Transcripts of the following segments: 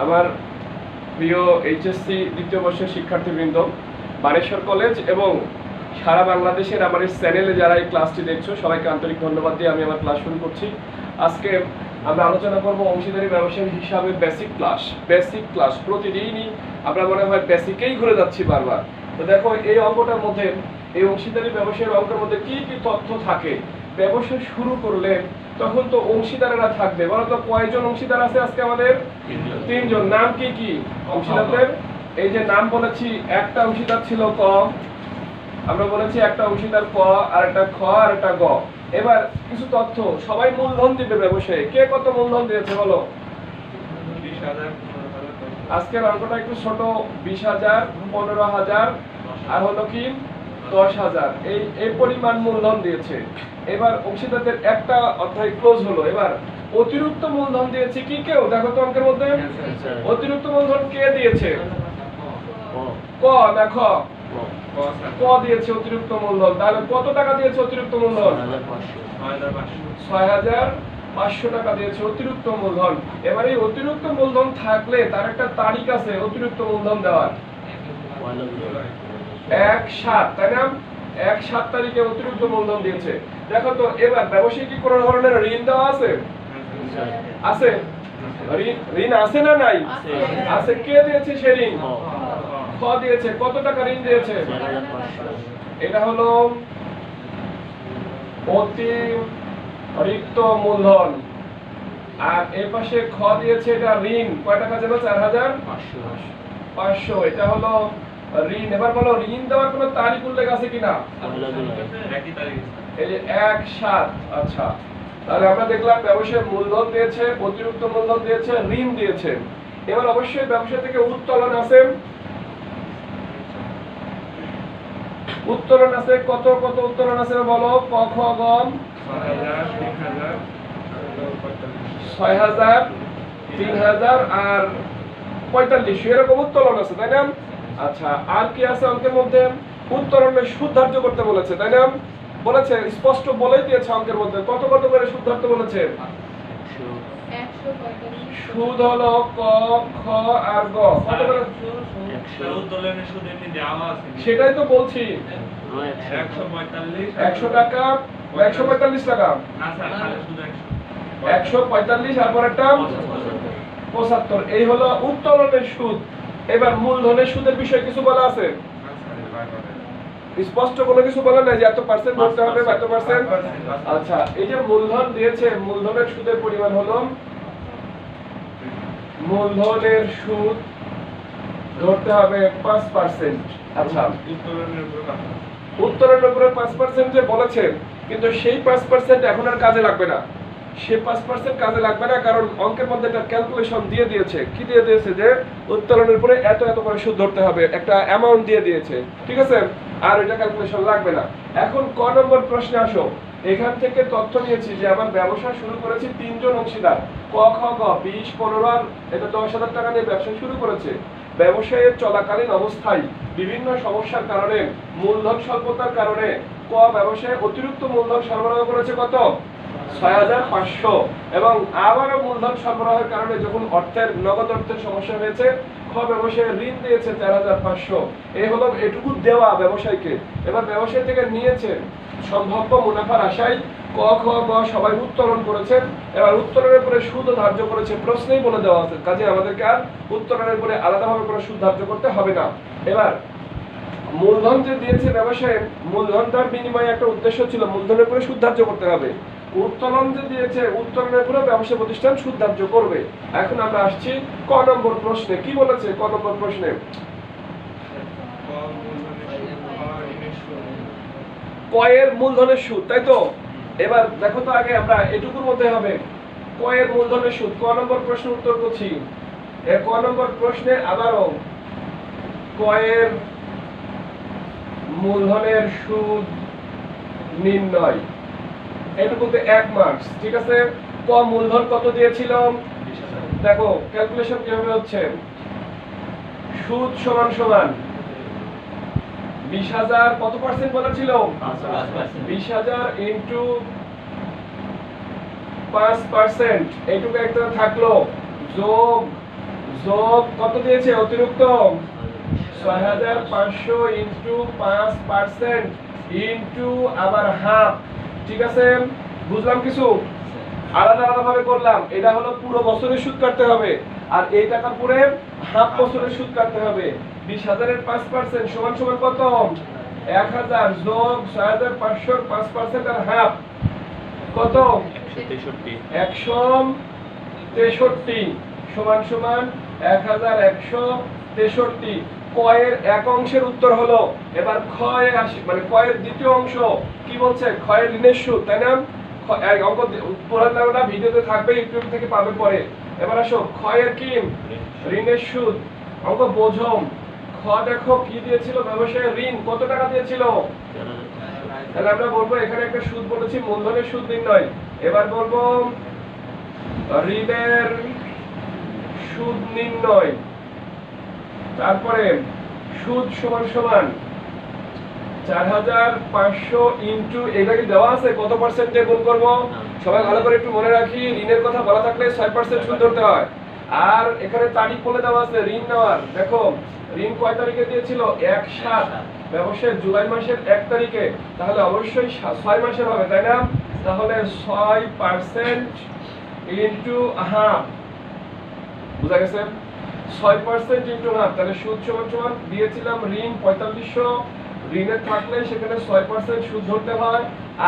আমার প্রিয় এইচএসসি দ্বিতীয় বর্ষের শিক্ষার্থীবৃন্দ, বানেশ্বর কলেজ এবং সারা বাংলাদেশের আমার এই চ্যানেলে যারা এই ক্লাসটি দেখছো সবাইকে আন্তরিক ধন্যবাদ দিয়ে আমি আমার ক্লাস শুরু করছি। আজকে আমরা আলোচনা করব অংশীদারি ব্যবসায়ী হিসাবে বেসিক ক্লাস। প্রতিদিনই আমরা মনে হয় বেসিকেই ঘুরে যাচ্ছি বারবার। তো দেখো, এই অঙ্কটার মধ্যে, এই অংশীদারি ব্যবসায়ের অঙ্কের মধ্যে কি কি তথ্য থাকে। ব্যবসা শুরু করলে তখন তো অংশীদারেরা থাকবে। বলো তো কয়জন অংশীদার আছে আজকে আমাদের? তিনজন। নাম কি কি অংশীদারদের? এই যে নাম বলেছি, একটা অংশীদার ছিল ক, আমরা বলেছি একটা অংশীদার ক, আর একটা খ, আর একটা গ। এবার কিছু তথ্য, সবাই মূলধন দিবে ব্যবসায়ে। কে কত মূলধন দিয়েছে বলো? 20,000। আজকের অঙ্কটা একটু ছোট। 20,000, 15,000 আর হলো কি 10,000, এই পরিমাণ মূলধন দিয়েছে। এবার অংশীদারদের একটা অধ্যায় ক্লোজ হলো। এবার অতিরিক্ত মূলধন দিয়েছে কি কেউ? দেখো তো অঙ্কের মধ্যে অতিরিক্ত মূলধন কে দিয়েছে? ক না খ? ক দিয়েছে অতিরিক্ত মূলধন। তাহলে কত টাকা দিয়েছে অতিরিক্ত মূলধন? 6,500 টাকা দিয়েছে অতিরিক্ত মূলধন। এবার এই অতিরিক্ত মূলধন থাকলে তার একটা তারিখ আছে অতিরিক্ত মূলধন দেওয়ার, 1/7, তাই না? 1/7 তারিখে অতিরিক্ত মূলধন দিয়েছে। দেখো তো, এবার ব্যবসায়ী কি কোনো ধরনের ঋণ দেওয়া আছে? আছে। ঋণ আছে না নাই? আছে। কে দিয়েছে সে ঋণ? খ দিয়েছে। কত টাকা ঋণ দিয়েছে? এটা হলো অতিরিক্ত মূলধন। আর এর পাশে খ দিয়েছে, এটা ঋণ। কয় টাকা যেন? 4,500। এটা হলো ঋণ। এবার বলো, ঋণ দেওয়ার কোনো তারিখ উল্লেখ আছে কিনা? এই যে 1/7। আচ্ছা, তাহলে আমরা দেখলাম ব্যবসায় মূলধন দিয়েছে, অতিরিক্ত মূলধন দিয়েছে, ঋণ দিয়েছে। এবার অবশ্যই ব্যবসা থেকে উত্তোলন আছে। উত্তোলন আছে। কত কত উত্তোলন আছে বলো? ক খ গ। 6,000, 3,000 আর 45, এরকম উত্তোলন আছে, তাই না? আচ্ছা, আর কি আছে অঙ্কের মধ্যে? উত্তোলনের সুদ ধার্য করতে বলেছে, তাই না? বলেছে, স্পষ্ট বলেই দিয়েছে অঙ্কের মধ্যে। কত কত করে সুদ ধার্য বলেছে? সুদ হলো ক, খ আর গ। কত করে? উত্তোলনের সুদ এমনি দেওয়া আছে, সেটাই তো বলছি। 100 টাকা, 145 টাকা না স্যার, খালি শুধু 145 আর পরেরটা 75। এই হলো উত্তোলনের সুদ। এবার মূলধনের সুদের বিষয়ে কিছু বলা আছে? স্পষ্ট কোনো কিছু বলা নাই যে এত পার্সেন্ট ধরতে হবে বা এত পার্সেন্ট। আচ্ছা, এই যে মূলধন দিয়েছে, মূলধনের সুদের পরিমাণ হলো, মূলধনের সুদ ধরতে হবে 5%। আচ্ছা, উত্তোলনের উপরে 5% যে বলেছে, কিন্তু সেই 5% এখন আর কাজে লাগবে না। সে 5% কাজে লাগবে না, কারণ অঙ্কের মধ্যে একটা ক্যালকুলেশন দিয়ে দিয়েছে। কি দিয়ে দিয়েছে? যে উত্তোলনের উপরে এত এত করে সুদ ধরতে হবে, একটা অ্যামাউন্ট দিয়ে দিয়েছে, ঠিক আছে? আর এটা ক্যালকুলেশন লাগবে না। এখন ক নম্বর প্রশ্নে আসো। এখান থেকে তথ্য নিয়েছি যে আমার ব্যবসা শুরু করেছি তিনজন অংশীদার, ক খ গ। 20, 15 আর এটা 10,000 টাকা নিয়ে ব্যবসা শুরু করেছে। ব্যবসায়ের চলাকালীন অবস্থায় বিভিন্ন সমস্যার কারণে, মূলধন স্বল্পতার কারণে ক ব্যবসায় অতিরিক্ত মূলধন সরবরাহ করেছে কত? 6,500। এবং আবারও মূলধন সরবরাহের কারণে যখন নগদ অর্থের সমস্যা হয়েছে, খ ব্যবসায় ঋণ দিয়েছে 4,500। এই হলো এটুকু দেওয়া ব্যবসায়ীকে। এবার ব্যবসায়ী থেকে নিয়েছে সম্ভাব্য মুনাফার আশায় ক খ গ সবাই উত্তোলন করেছেন। এবার উত্তোলনের পরে সুদ ধার্য করেছে, প্রশ্নেই বলে দেওয়া আছে। কাজে আমাদেরকে আর উত্তোলনের পরে আলাদাভাবে কোনো সুদ ধার্য করতে হবে না। এবার মূলধন যে দিয়েছে ব্যবসায়, মূলধনটার বিনিময়ে একটা উদ্দেশ্য ছিল, মূলধনের পরে সুদ ধার্য করতে হবে। উত্তোলন যে দিয়েছে, উত্তোলনের পরে ব্যবসা প্রতিষ্ঠান সুদ ধার্য করবে। এখন আমরা আসছি ক নম্বর প্রশ্নে। কি বলেছে ক নম্বর প্রশ্নে? কয়ের মূলধনের সুদ, তাই তো? এবার দেখো তো, আগে আমরা এটুকুর মধ্যে হবে কয়ের মূলধনের সুদ। ক নম্বর প্রশ্ন উত্তর করছি। ক নম্বর প্রশ্নে আবারও কয়ের মূলধনের সুদ নির্ণয়, এটুকুতে 1 মার্কস, ঠিক আছে? ক মূলধন কত দিয়েছিল? দেখো ক্যালকুলেশন কিভাবে হচ্ছে। সুদ সমান সমান 20,000, কত পার্সেন্ট বলেছিল? 20,000 ইন্টু 5%, এইটুকু একটা থাকলো, যোগ যোগ কত দিয়েছে অতিরিক্ত 6500 ইনটু 5% ইনটু আবার হাফ। ঠিক আছে, বুঝলাম কিছু? আলাদা আলাদা ভাবে করলাম। এটা হলো পুরো বছরের সুদ কাটতে হবে, আর এই টাকা পুরে হাফ বছরের সুদ কাটতে হবে। 20000 এর 5% সমান সমান কত? 1000 যোগ 6500 এর 5% আর হাফ কত? 163 সমান সমান 1163। কয়ের এক অংশের উত্তর হলো। এবার ক্ষয়ে আসি, মানে ক্ষয়ের দ্বিতীয় অংশ কি বলছে? ক্ষয়ের ঋণের সুদ, তাই না? অঙ্ক পুরানোটা ভিডিওতে থাকবে, ইউটিউব থেকে পাবে পরে। এবার আসো ক্ষয়ের কি ঋণের সুদ, অঙ্ক বোঝো। খ দেখো কি দিয়েছিল, ব্যবসায়ের ঋণ কত টাকা দিয়েছিল? তাহলে আমরা বলবো এখানে একটা সুদ বলেছি, মূলধনের সুদ নির্ণয়। এবার বলবো ঋণের সুদ নির্ণয়, তারপরে সুদ সমান সমান 4500 ইনটু, এটা কি দেওয়া আছে কত পার্সেন্টে গুণ করব? সবাই ভালো করে একটু মনে রাখি, ঋণের কথা বলা থাকলে 6% সুদ ধরতে হয়। আর এখানে তারিখ বলে দেওয়া আছে ঋণ নেওয়ার। দেখো ঋণ কয় তারিখে দিয়েছিল? 1/7, ব্যবসায় জুলাই মাসের 1 তারিখে, তাহলে অবশ্যই 6 মাসের হবে, তাই না? তাহলে 6% ইনটু হাফ, বুঝা গেছে? 6% ইনটু হাফ, তাহলে সুদ সমান সমান দিয়েছিলাম ঋণ 4500, ঋণের থাকলে সেখানে 6% সুদ ধরতে হয়।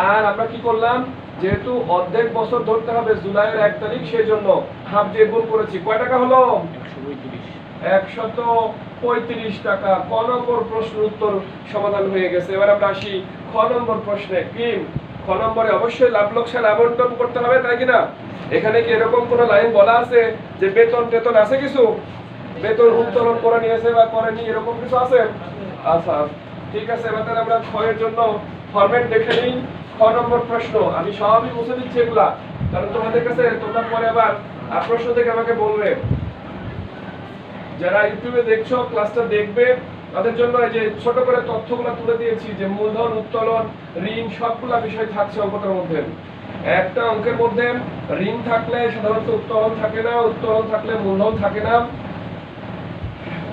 আর আমরা কি করলাম, যেহেতু অর্ধেক বছর ধরতে হবে জুলাইয়ের 1 তারিখ, সেই জন্য হাফ দিয়ে গুণ করেছি। কয় টাকা হলো? 135 টাকা। ক নম্বর প্রশ্ন উত্তর সমাধান হয়ে গেছে। এবার আমরা আসি খ নম্বর প্রশ্নে। কি খ নম্বরে অবশ্যই লাভ লোকসান আবন্টন করতে হবে, তাই কিনা? এখানে কি এরকম কোন লাইন বলা আছে যে বেতন টেতন আছে কিছু? বেতন উত্তোলন করে নিয়েছে বা করেনি, এরকম কিছু আছে? আচ্ছা ঠিক আছে, এবার তাহলে আমরা খ এর জন্য ফরম্যাট দেখে নিই। খ নম্বর প্রশ্ন আমি সবই মুছে দিচ্ছি এগুলা, কারণ তোমাদের কাছে তোমরা পরে আবার প্রশ্ন থেকে আমাকে বলবে। যারা ইউটিউবে দেখছো, ক্লাসটা দেখবে, তাদের জন্য এই যে ছোট করে তথ্যগুলো তুলে দিয়েছি, যে মূলধন, উত্তোলন, ঋণ সবগুলা বিষয় থাকছে অঙ্কটার মধ্যে। একটা অঙ্কের মধ্যে ঋণ থাকলে সাধারণত উত্তোলন থাকে না, উত্তোলন থাকলে মূলধন থাকে না।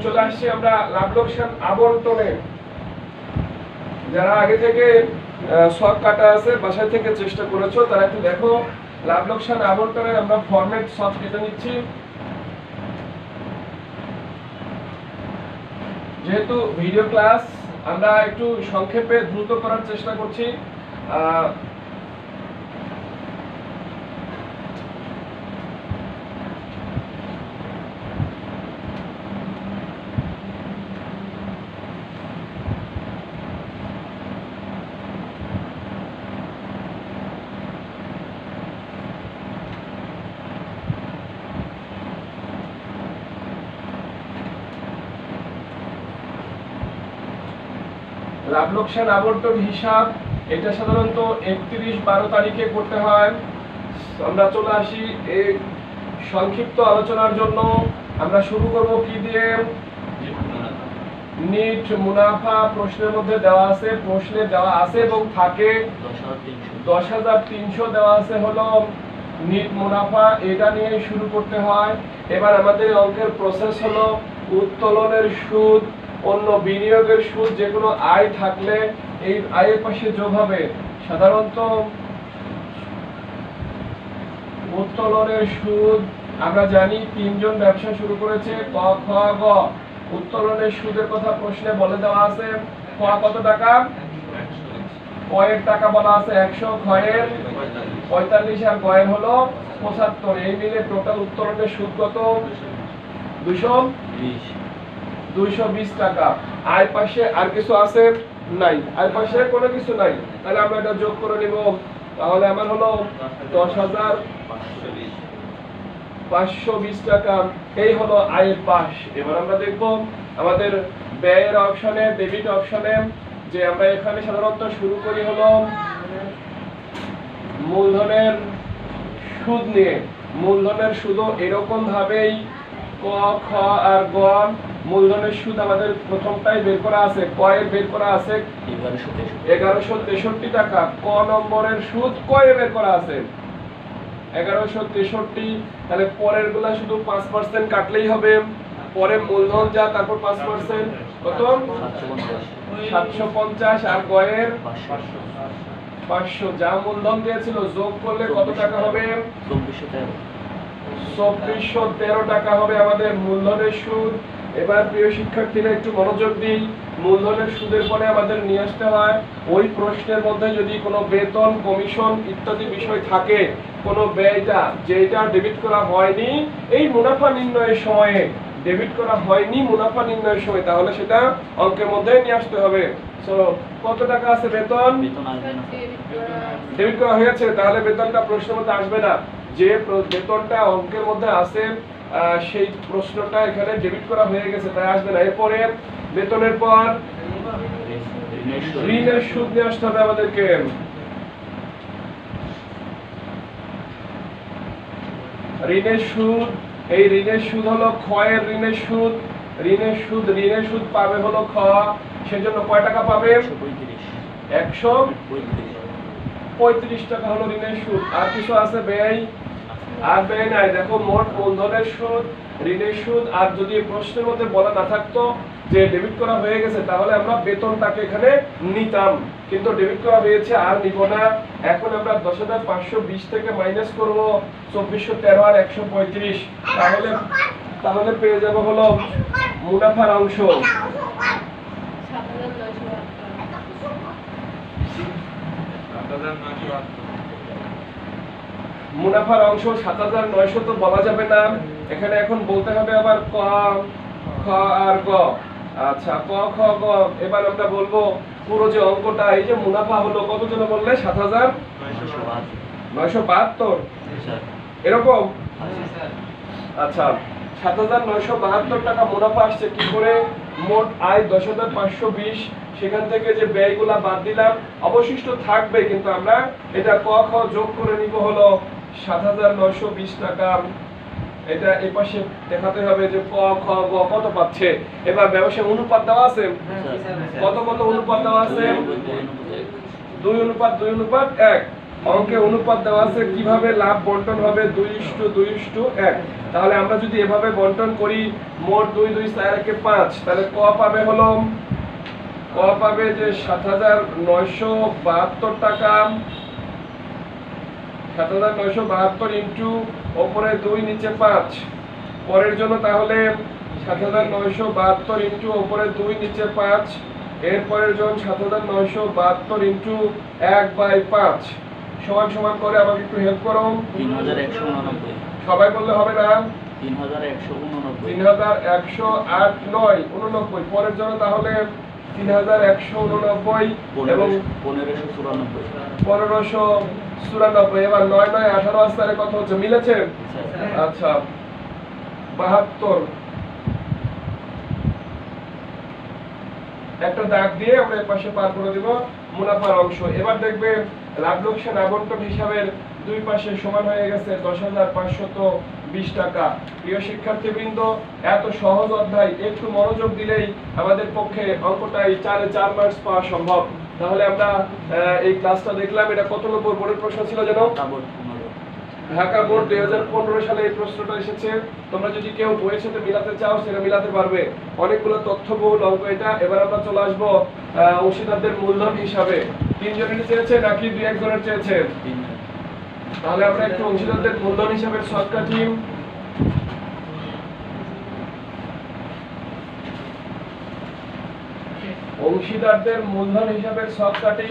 চলে আসছি আমরা লাভ লোকসান আবন্টনে। যারা আগে থেকে সব কাটা আছে, বাসায় থেকে চেষ্টা করেছো, তারা একটু দেখো লাভ লোকসান আবন্টনের আমরা ফরম্যাট সব কেটে নিচ্ছি। যেহেতু ভিডিও ক্লাস, আমরা একটু সংক্ষেপে দ্রুত করার চেষ্টা করছি। লাভ লোকসান আবন্টন হিসাব, এটা সাধারণত 31/12 তারিখে করতে হয়। আমরা চলে আসি এই সংক্ষিপ্ত আলোচনার জন্য। আমরা শুরু করব কি দিয়ে? নিট মুনাফা প্রশ্নের মধ্যে দেওয়া আছে, প্রশ্নে দেওয়া আছে এবং থাকে 10,300 দেওয়া আছে হলো নিট মুনাফা, এটা নিয়ে শুরু করতে হয়। এবার আমাদের অঙ্কের প্রসেস হলো উত্তোলনের সুদ, অন্য বিনিয়োগের সুদ, যে কোনো আয় থাকলে এই আয়ের পাশে যোগ হবে। সাধারণত উত্তোলনের সুদ আমরা জানি 3 জন ব্যবসা শুরু করেছে, ক খ গ। উত্তোলনের সুদের কথা প্রশ্নে বলে দেওয়া আছে। ক কত টাকা? ক এর টাকা বলা আছে 100, খ এর 45 আর গ এর হলো 75। এই মিলে টোটাল উত্তোলনের সুদ কত? 220 টাকা। আয় পাশে আর কিছু আছে? নাই, আয় পাশে কোনো কিছু নাই। তাহলে আমরা এটা যোগ করে নিব। তাহলে আমার হলো 10,520 টাকা। এই হলো আয়ের পাশ। এবার আমরা দেখব আমাদের ব্যয়ের অপশনে, ডেবিট অপশনে, যে আমরা এখানে সাধারণত শুরু করি হলো মূলধনের সুদ নিয়ে। মূলধনের সুদও এরকম ভাবেই ক খ আর গ। মূলধনের সুদ আমাদের প্রথমটাই বের করা আছে, ক এর বের করা আছে 1163 টাকা। ক নম্বরের সুদ ক এর বের করা আছে 1163, তাহলে পরের গুলা শুধু 5% কাটলেই হবে। পরে মূলধন যা, তারপর 5%, কত? 750, আর গয়ের 500। যা মূলধন দিয়েছিল যোগ করলে কত টাকা হবে? 2413 টাকা হবে আমাদের মূলধনের সুদ। এবার প্রিয় শিক্ষার্থীরা একটু মনোযোগ দিই। মূলধনের সুদের পরে আমাদের নিয়ে আসতে হয় ওই প্রশ্নের মধ্যে যদি কোনো বেতন, কমিশন ইত্যাদি বিষয় থাকে, কোনো ব্যয়টা যেটা ডেবিট করা হয়নি এই মুনাফা নির্ণয়ের সময়ে, ডেবিট করা হয়নি মুনাফা নির্ণয়ের সময়, তাহলে সেটা অঙ্কের মধ্যে নিয়ে আসতে হবে। সো কত টাকা আছে বেতন? ডেবিট করা হয়েছে, তাহলে বেতনটা প্রশ্নের মধ্যে আসবে না। যে বেতনটা অঙ্কের মধ্যে আছে সেই প্রশ্নটা এখানে ডেবিট করা হয়ে গেছে, তাই আসবে না। এরপরে বেতনের পর ঋণের সুদ নিয়ে আসতে হবে আমাদেরকে। ঋণের সুদ, এই ঋণের সুদ হলো ক্ষয়ের ঋণের সুদ। ঋণের সুদ পাবে হলো খ, সেজন্য কয় টাকা পাবে? 135 টাকা হলো ঋণের সুদ। আর কিছু আছে ব্যয়? আর ব্যয় নাই। দেখো মোট মূলধনের সুদ, ঋণের সুদ, আর যদি প্রশ্নের মধ্যে বলা না থাকতো যে ডেবিট করা হয়ে গেছে, তাহলে আমরা বেতনটাকে এখানে নিতাম, কিন্তু ডেবিট করা হয়েছে আর নিব না। এখন আমরা 10,520 থেকে মাইনাস করব 2413 আর 135, তাহলে পেয়ে যাব হলো মুনাফার অংশ। মুনাফার অংশ 7,900 তো বলা যাবে না এখানে, এখন বলতে হবে আবার ক, খ আর গ। আচ্ছা, ক, খ, গ। এবার আমরা বলবো পুরো যে অঙ্কটা, এই যে মুনাফা হলো কত জন বললে? 7,972 এরকম। আচ্ছা, 7,972 টাকা মুনাফা আসছে কি করে? মোট আয় 10,520, সেখান থেকে যে ব্যয়গুলা বাদ দিলাম, অবশিষ্ট থাকবে, কিন্তু আমরা এটা ক, খ যোগ করে নিব হলো 7,920 টাকা। এটা এই পাশে দেখাতে হবে যে ক, খ, গ কত পাচ্ছে। এবার ব্যবসায় অনুপাত দেওয়া আছে, কত কত অনুপাত দেওয়া আছে? 2:2:1। অঙ্কে অনুপাত দেওয়া আছে, কিভাবে লাভ বন্টন হবে? 2:2:1। তাহলে আমরা যদি এভাবে বন্টন করি, মোট 2 2 4 1 5, তাহলে ক পাবে হলো, ক পাবে যে 7,972 টাকা। 7,972 ইন্টু উপরে 2 নিচে 5, পরের জন্য তাহলে 7,972 ইন্টু উপরে 2 নিচে 5, এরপরের জন্য 7,972 ইন্টু 1/5 সমান সমান করে আমাকে একটু হেল্প করো। 3,189। সবাই বললে হবে না? 3,189। পরের জন্য তাহলে 3,189 এবং 1,594। এবার 9 9 18 আসলে কত হচ্ছে? মিলেছে? আচ্ছা, 72। একটা দাগ দিয়ে আমরা এর পাশে পার করে দিব মুনাফার অংশ। এবার দেখবে লাভ লোকসান আবন্টন হিসাবের দুই পাশে সমান হয়ে গেছে 10,520 টাকা। প্রিয় শিক্ষার্থীবৃন্দ, এত সহজ অধ্যায় একটু মনোযোগ দিলেই আমাদের পক্ষে অঙ্কটাই 4 এ 4 মার্কস পাওয়া সম্ভব। তাহলে আমরা এই ক্লাসটা দেখলাম, এটা কত নম্বর বোর্ডের প্রশ্ন ছিল যেন? ঢাকা বোর্ড 2015 সালে এই প্রশ্নটা এসেছে। তোমরা যদি কেউ বইয়ের সাথে মিলাতে চাও সেটা মিলাতে পারবে, অনেকগুলো তথ্যবহুল অঙ্ক এটা। এবার আমরা চলে আসবো অংশীদারদের মূলধন হিসাবে। 3 জনের চেয়েছে নাকি 2-1 জনের চেয়েছে? তাহলে আমরা একটু অংশীদারদের মূলধন হিসাবের শর্ট কাটি। অংশীদারদের মূলধন হিসাবের শর্ট কাটি।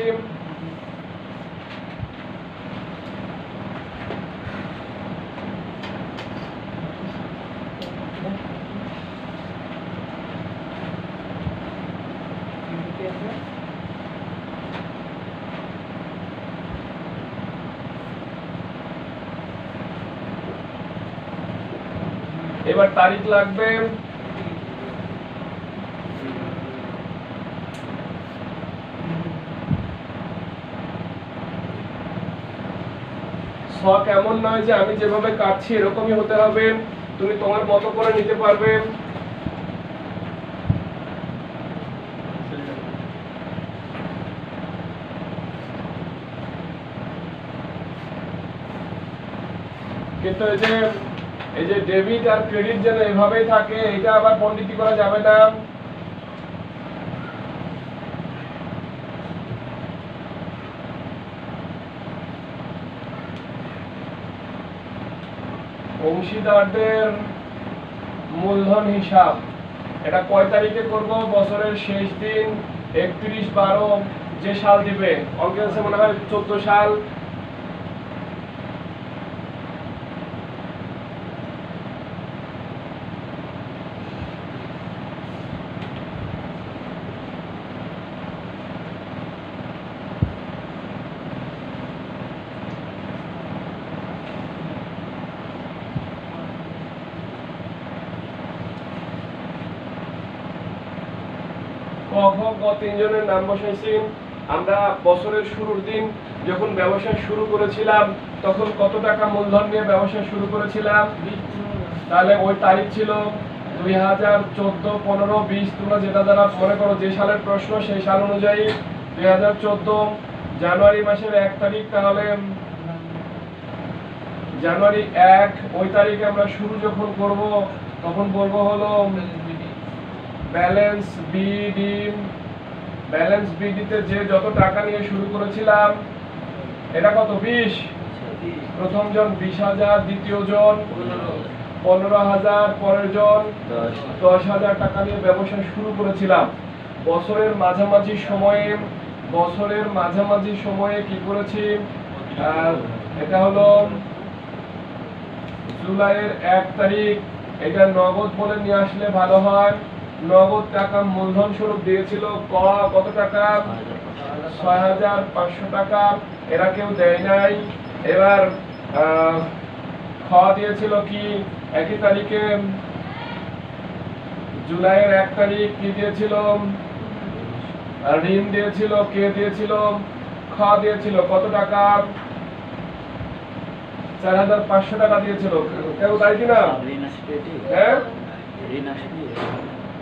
এবার তারিখ লাগবে। শখ এমন নয় যে আমি যেভাবে কাটছি এরকমই হতে হবে, তুমি তোমার মতো করে নিতে পারবে। কিন্তু এই যে ডেবিট আর ক্রেডিট যেন এভাবেই থাকে, এটা আবার পণ্ডিতি করা যাবে না। অংশীদারদের মূলধন হিসাব এটা কয় তারিখে করব? বছরের শেষ দিন 31/12 যে সাল দিবে, অঙ্কে আছে মনে হয় 14 সাল। তিনজনের নাম বসাইছি। আমরা বছরের শুরুর দিন যখন ব্যবসা শুরু করেছিলাম তখন কত টাকা মূলধন নিয়ে ব্যবসা শুরু করেছিলাম? তাহলে ওই তারিখ ছিল 2014, 15, 20। তোমরা যেটা যারা মনে করো যে সালের প্রশ্ন সেই সাল অনুযায়ী 2014 জানুয়ারি মাসের 1 তারিখ, তাহলে জানুয়ারি 1 ওই তারিখে আমরা শুরু যখন করব তখন বলবো হলো ব্যালেন্স বিডি। ব্যালেন্স বিডিতে যে যত টাকা নিয়ে শুরু করেছিলাম এটা কত? 20। প্রথম জন 20,000, দ্বিতীয় জন 15,000, পরের জন 10,000 টাকা নিয়ে ব্যবসা শুরু করেছিলাম। বছরের মাঝামাঝি সময়ে কি করেছি? এটা হলো জুলাইয়ের 1 তারিখ। এটা নগদ বলে নিয়ে আসলে ভালো হয়। নগদ টাকা মূলধন স্বরূপ দিয়েছিল কত টাকা? 6,500 টাকা। এরা কেউ দেয় নাই। এবার খাওয়া দিয়েছিল কি একই তারিখে? জুলাইয়ের 1 তারিখ কি দিয়েছিল? ঋণ দিয়েছিল। কে দিয়েছিল? খাওয়া দিয়েছিল। কত টাকা? 4,500 টাকা দিয়েছিল। কেউ তাই কিনা? হ্যাঁ,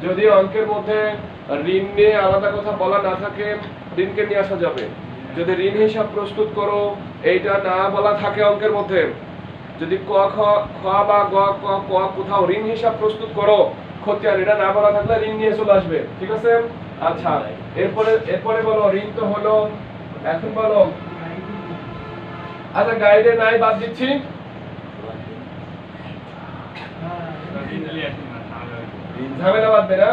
যদি অঙ্কের মধ্যে ঋণ নিয়ে আলাদা কথা বলা না থাকে ঋণকে নিয়ে আসা যাবে। যদি ঋণ হিসাব প্রস্তুত করো এইটা না বলা থাকে অঙ্কের মধ্যে, যদি ক খ বা গ ক ক কোথাও ঋণ হিসাব প্রস্তুত করো খতিয়ান এটা না বলা থাকলে ঋণ নিয়ে চলে আসবে। ঠিক আছে? আচ্ছা, এরপরে বলো ঋণ তো হলো। এখন বলো, আচ্ছা গাইডে নাই, বাদ দিচ্ছি। ঝামেলা বাদবে না।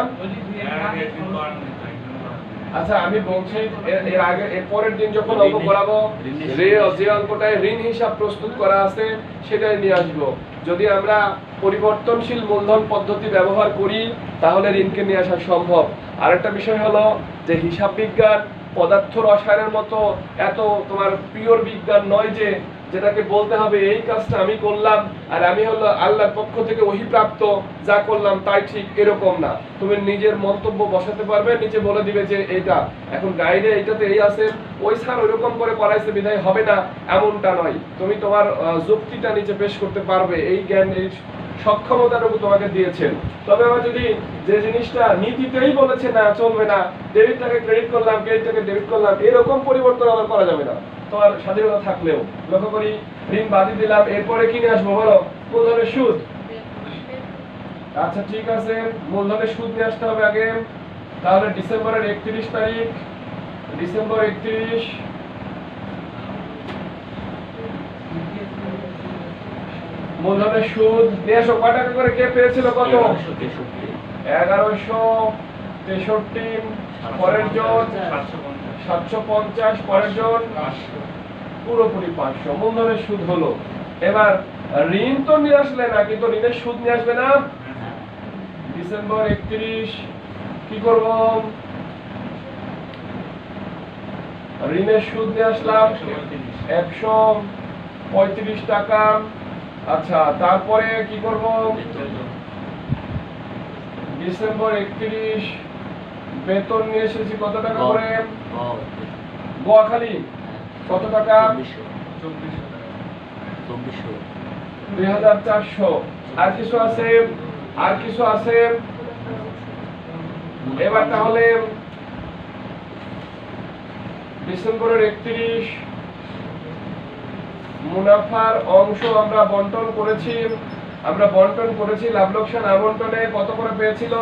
আচ্ছা আমি বলছি এর আগে এরপরের দিন যখন অঙ্ক করাবো যে অঙ্কটায় ঋণ হিসাব প্রস্তুত করা আছে সেটাই নিয়ে আসবো। যদি আমরা পরিবর্তনশীল মূলধন পদ্ধতি ব্যবহার করি তাহলে ঋণকে নিয়ে আসা সম্ভব। আরেকটা বিষয় হলো যে হিসাব বিজ্ঞান পদার্থ রসায়নের মতো এত তোমার পিওর বিজ্ঞান নয় যে যেটাকে বলতে হবে এই কাজটা আমি করলাম আর আমি হলো আল্লাহর পক্ষ থেকে ওহীপ্রাপ্ত, যা করলাম তাই ঠিক, এরকম না। তুমি নিজের মন্তব্য বসাতে পারবে, নিচে বলে দিবে যে এইটা এখন গাইডে এইটাতে এই আছে, ওই স্যার ওইরকম করে করাইছে বিধায় হবে না, এমনটা নয়। তুমি তোমার যুক্তিটা নিচে পেশ করতে পারবে, এই জ্ঞান এই সক্ষমতাটুকু তোমাকে দিয়েছেন। তবে আবার যদি যে জিনিসটা নীতিতেই বলেছে না চলবে না, ডেবিটটাকে ক্রেডিট করলাম, ক্রেডিটটাকে ডেবিট করলাম, এরকম পরিবর্তন আবার করা যাবে না তোমার স্বাধীনতা থাকলেও। লক্ষ্য করি ঋণ বাদই দিলাম। এরপরে কি নিয়ে আসবো বলো? মূলধনের সুদ। আচ্ছা ঠিক আছে, মূলধনের সুদ নিয়ে আসতে হবে আগে। তাহলে ডিসেম্বরের 31 তারিখ, ডিসেম্বর 31, মূলধনের সুদ নিয়ে আসো। কয় টাকা করে কে পেয়েছিল? কত? 1163। পরের জন 750, পরের জন পুরোপুরি 500। মূলধনের সুদ হলো। এবার ঋণ তো নিয়ে আসলে না, কিন্তু ঋণের সুদ নিয়ে আসবে না। ডিসেম্বর 31 কি করব? ঋণের সুদ নিয়ে আসলাম 135 টাকা। আচ্ছা তারপরে কি করব? ডিসেম্বর 31 বেতন নিয়ে এসেছি কত টাকা করে? গোয়াখালী কত টাকা? 2,400। আর কিছু আছে? আর কিছু আছে? এবার তাহলে ডিসেম্বরের 31 মুনাফার অংশ আমরা বন্টন করেছি, লাভ লোকসান আবন্টনে কত করে পেয়েছিল?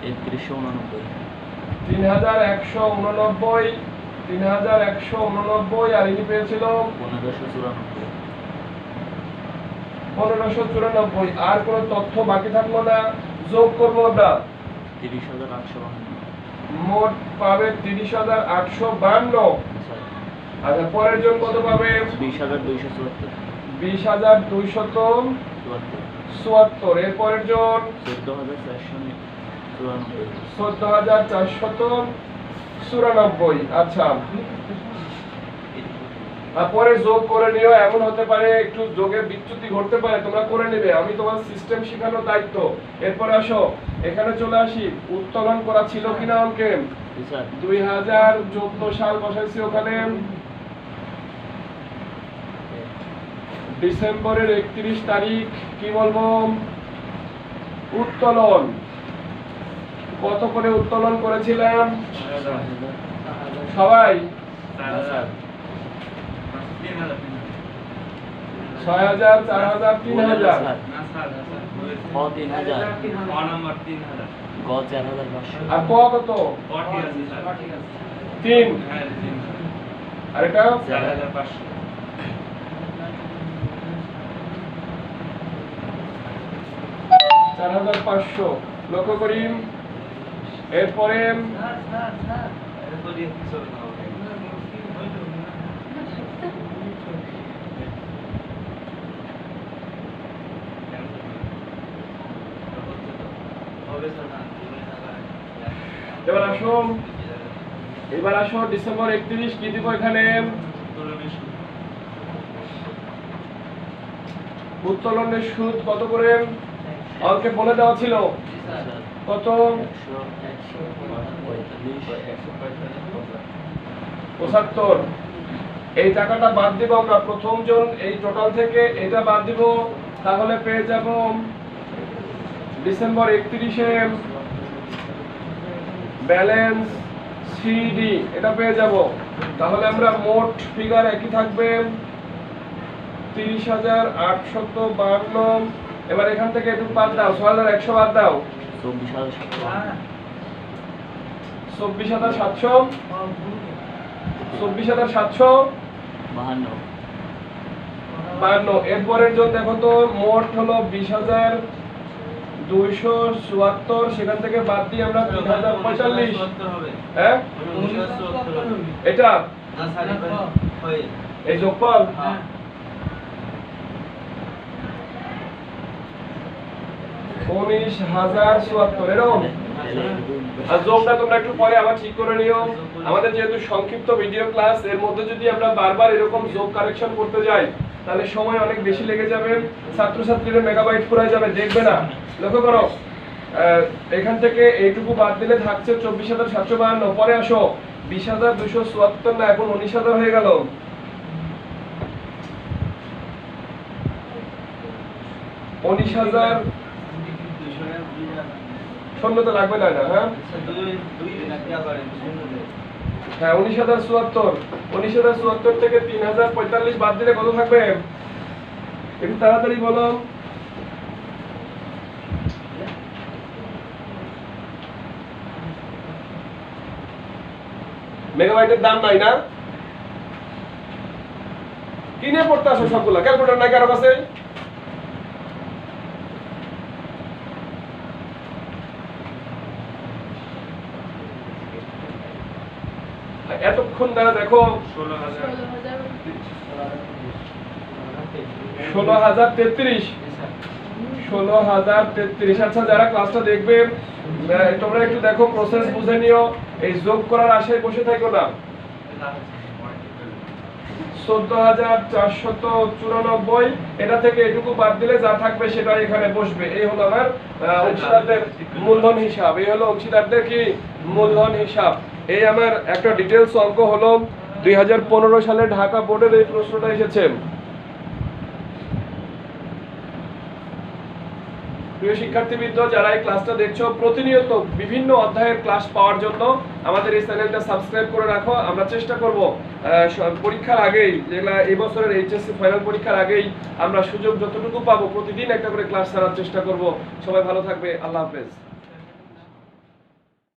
3189। 3189 আর ইনি পেয়েছিল 1594। আর কোন তথ্য বাকি থাকলো না, যোগ করবো আমরা। 30,852। মোট পাবে 30,852। আচ্ছা, পরের জন কত পাবে? 20,274। 20,274। এর পরের জন 14,494। 14,494। আচ্ছা, আর পরে যোগ করে নিও। এমন হতে পারে একটু যোগে বিচ্যুতি ঘটতে পারে, তোমরা করে নেবে, আমি তোমার সিস্টেম শেখানোর দায়িত্ব। এরপরে আসো, এখানে চলে আসি, উত্তোলন করা ছিল কিনা অঙ্কে? 2014 সাল বসাইছি ওখানে। ডিসেম্বরের 31 তারিখ কি বলবো? উত্তোলন কত করে উত্তোলন করেছিলাম সবাই? 6,000, 4,000, 3,000। 4,500। আর ক কত? 3। আর এটা 4,500। লক্ষ্য করি। এরপরে এবার আসো ডিসেম্বর 31 কি দিব এখানে? উত্তোলনের সুদ কত করে অঙ্কে বলে দেওয়া ছিল? কত? 75। এই টাকাটা বাদ দিব আমরা, প্রথম জন এই টোটাল থেকে এটা বাদ দিব, তাহলে পেয়ে যাব ডিসেম্বর 31-এ ব্যালেন্স সিডি, এটা পেয়ে যাব। তাহলে আমরা মোট ফিগার একই থাকবে 30,852। এবার এখান থেকে একটু বাদ দাও, 6,100 বাদ দাও, 24,700। 24,752। এরপরের জন দেখো তো, মোট হলো 20,274। সেখান থেকে বাদ দিয়ে আমরা 3,045। হ্যাঁ, এটা এই যোগফল। 19,074 এরকম। আর যোগটা তোমরা একটু পরে আবার ঠিক করে নিও। আমাদের যেহেতু সংক্ষিপ্ত ভিডিও ক্লাস, এর মধ্যে যদি আমরা বারবার এরকম যোগ কারেকশন করতে যাই তাহলে সময় অনেক বেশি লেগে যাবে, ছাত্রছাত্রীদের মেগাবাইট ফুরায় যাবে, দেখবে না। লক্ষ্য করো, এখান থেকে এইটুকু বাদ দিলে থাকছে 24,752। পরে আসো 20,274 না এখন 19,000 হয়ে গেল। 19,000 শূন্য তো লাগবে না, হ্যাঁ? হ্যাঁ, 19,074। 19,074 থেকে 3,045 বাদ দিলে কত থাকবে? একটু তাড়াতাড়ি বলো। মেগাবাইটের দাম নাই না? কিনে পড়তে আসো সবগুলা, ক্যালকুলেটর নাই কারো কাছে? এতক্ষণ দ্বারা দেখো 16,033। 16,033। আচ্ছা, যারা ক্লাসটা দেখবে তোমরা একটু দেখো, প্রসেস বুঝে নিও, এই যোগ করার আশায় বসে থাকো না। 14,494। এটা থেকে এটুকু বাদ দিলে যা থাকবে সেটা এখানে বসবে। এই হলো আমার অংশীদারদের মূলধন হিসাব। এই হলো অংশীদারদের কি মূলধন হিসাব। এই আমার একটা ডিটেলস অঙ্ক হলো 2015 সালে ঢাকা বোর্ডের এই প্রশ্নটা এসেছে। প্রিয় শিক্ষার্থীবৃন্দ, যারা এই ক্লাসটা দেখছো, প্রতিনিয়ত বিভিন্ন অধ্যায়ের ক্লাস পাওয়ার জন্য আমাদের এই চ্যানেলটা সাবস্ক্রাইব করে রাখো। আমরা চেষ্টা করব পরীক্ষার আগেই, যেগুলা এই বছরের এইচএসসি ফাইনাল পরীক্ষার আগেই আমরা সুযোগ যতটুকু পাবো প্রতিদিন একটা করে ক্লাস ছাড়ার চেষ্টা করব। সবাই ভালো থাকবে। আল্লাহ হাফেজ।